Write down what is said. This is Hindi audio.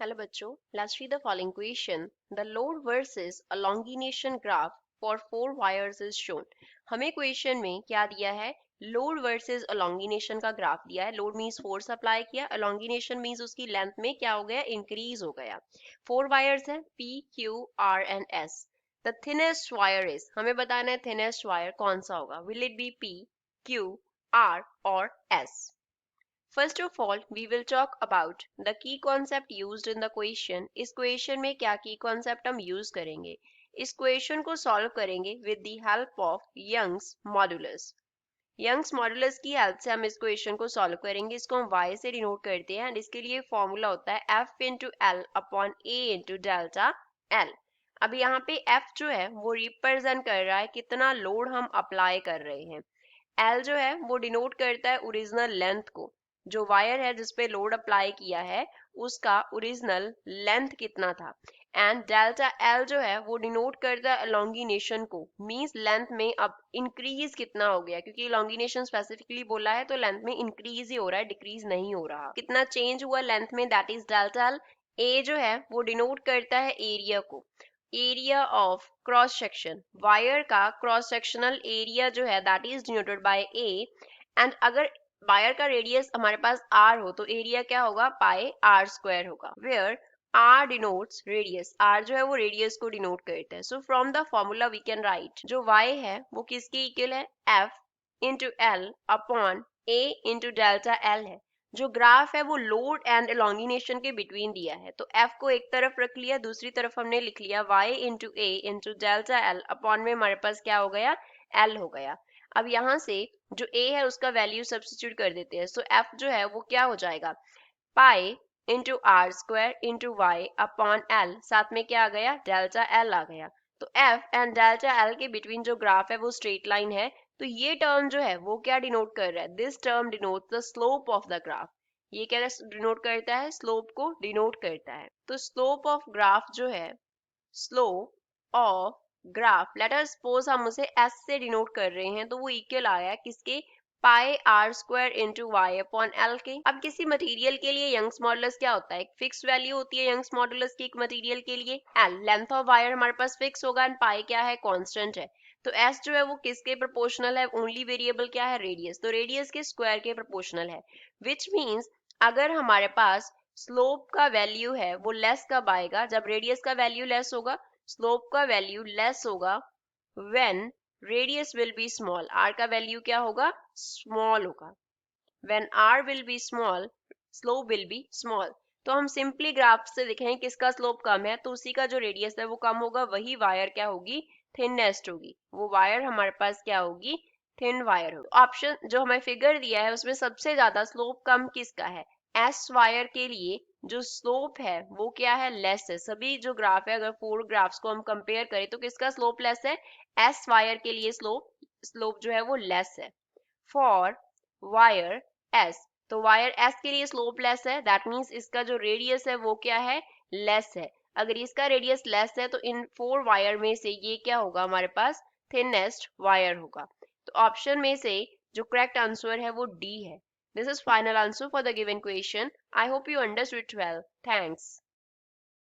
Hello बच्चों, let's read the following question. The load versus a elongation graph for 4 wires is shown. हमें क्वेश्चन में क्या दिया है? लोड वर्सेस elongation का ग्राफ दिया है. लोड मीन्स फोर्स अप्लाई किया, elongation मीन्स उसकी लेंथ में क्या हो गया? इंक्रीज हो गया. 4 वायर्स है P, Q, R and S. The thinnest wire is, हमें बताना है thinnest wire कौन सा होगा? Will it be P, Q, R और S? First of all, we will talk about the key concept used in the question. इस question में क्या key concept हम use करेंगे? इस question को solve करेंगे with the help of Young's modulus. Young's modulus की help से हम इस question को solve करेंगे. इसको हम y से denote करते हैं and इसके लिए formula होता है F into L upon A into delta L. अब यहाँ पे F जो है वो represent कर रहा है कितना load हम apply कर रहे हैं. L जो है वो डिनोट करता है ओरिजिनल लेंथ को. जो वायर है जिसपे लोड अप्लाई किया है उसका ओरिजिनल लेंथ कितना था. एंड डेल्टा L जो है वो डिनोट करता है elongation को. मींस लेंथ में अब इंक्रीज कितना हो गया, क्योंकि elongation स्पेसिफिकली बोला है तो लेंथ में इंक्रीज ही हो रहा है, डिक्रीज नहीं हो रहा. कितना चेंज हुआ लेंथ में, that is delta L. A जो है वो डिनोट करता है एरिया को. Area of cross section, wire का क्रॉस सेक्शनल एरिया जो है that is denoted by A. And अगर वायर का रेडियस हमारे पास r हो तो एरिया क्या होगा? पाई r स्क्वायर होगा. Where r denotes radius, r जो है वो रेडियस को डिनोट करता है. So from the formula we can write जो y है वो किसके इक्वल है? f into L upon a into delta L है. जो ग्राफ है वो लोड एंड elongation के बिटवीन दिया है, तो F को एक तरफ रख लिया, दूसरी तरफ हमने लिख लिया y into a into delta L upon में हमारे पास क्या हो गया? L हो गया. अब यहाँ से जो a है उसका वैल्यू सब्स्टिट्यूट कर देते हैं. सो F जो है वो क्या हो जाएगा? Pi into R square into Y upon L, साथ में क्या आ गया? डेल्टा L आ गया. तो F एंड डेल्टा L के बिटवीन जो ग्राफ है वो स्ट्रेट लाइन है, तो ये टर्म जो है वो क्या डिनोट कर रहा है? This term denote the slope of the graph. ये क्या डिनोट करता है? स्लोप को डिनोट करता है. तो स्लोप ऑफ ग्राफ जो है, slope of graph, let us suppose हम उसे s से डिनोट कर रहे हैं, तो वो इक्वल आया किसके? Pi R square into Y upon L K. अब किसी मटेरियल के लिए यंग्स मॉडुलस क्या होता है? एक फिक्स वैल्यू होती है यंग्स मॉडुलस की एक मटेरियल के लिए. एल लेंथ ऑफ वायर हमारे पास फिक्स होगा एंड पाई क्या है? कांस्टेंट है. तो s जो है वो किसके प्रोपोर्शनल है? ओनली वेरिएबल क्या है? रेडियस. तो रेडियस के स्क्वायर के प्रोपोर्शनल है, विच मीन्स अगर हमारे पास स्लोप का वैल्यू है वो लेस कब आएगा? जब रेडियस का वैल्यू लेस होगा. स्लोप का वैल्यू लेस होगा when radius will be small. r का वैल्यू क्या होगा? स्मॉल होगा. When r will be small, slope will be small. तो हम सिंपली ग्राफ से देखें किसका स्लोप कम है तो उसी का जो रेडियस है वो कम होगा, वही वायर क्या होगी? थिनेस्ट होगी. वो वायर हमारे पास क्या होगी? थिन वायर होगी. ऑप्शन जो हमें फिगर दिया है उसमें सबसे ज्यादा स्लोप कम किसका है? एस वायर के लिए जो स्लोप है वो क्या है? लेस है. सभी जो ग्राफ है, अगर 4 ग्राफ्स को हम कंपेयर करें तो किसका स्लोप लेस है? एस वायर के लिए स्लोप जो है वो लेस है. फॉर वायर एस, तो वायर एस के लिए स्लोप लेस है, दैट मीन्स इसका जो रेडियस है वो क्या है? लेस है. अगर इसका रेडियस लेस है तो इन 4 वायर में से ये क्या होगा? हमारे पास थिनेस्ट वायर होगा. तो ऑप्शन में से जो करेक्ट आंसर है वो डी है. This is final answer for the given question. I hope you understood well. Thanks.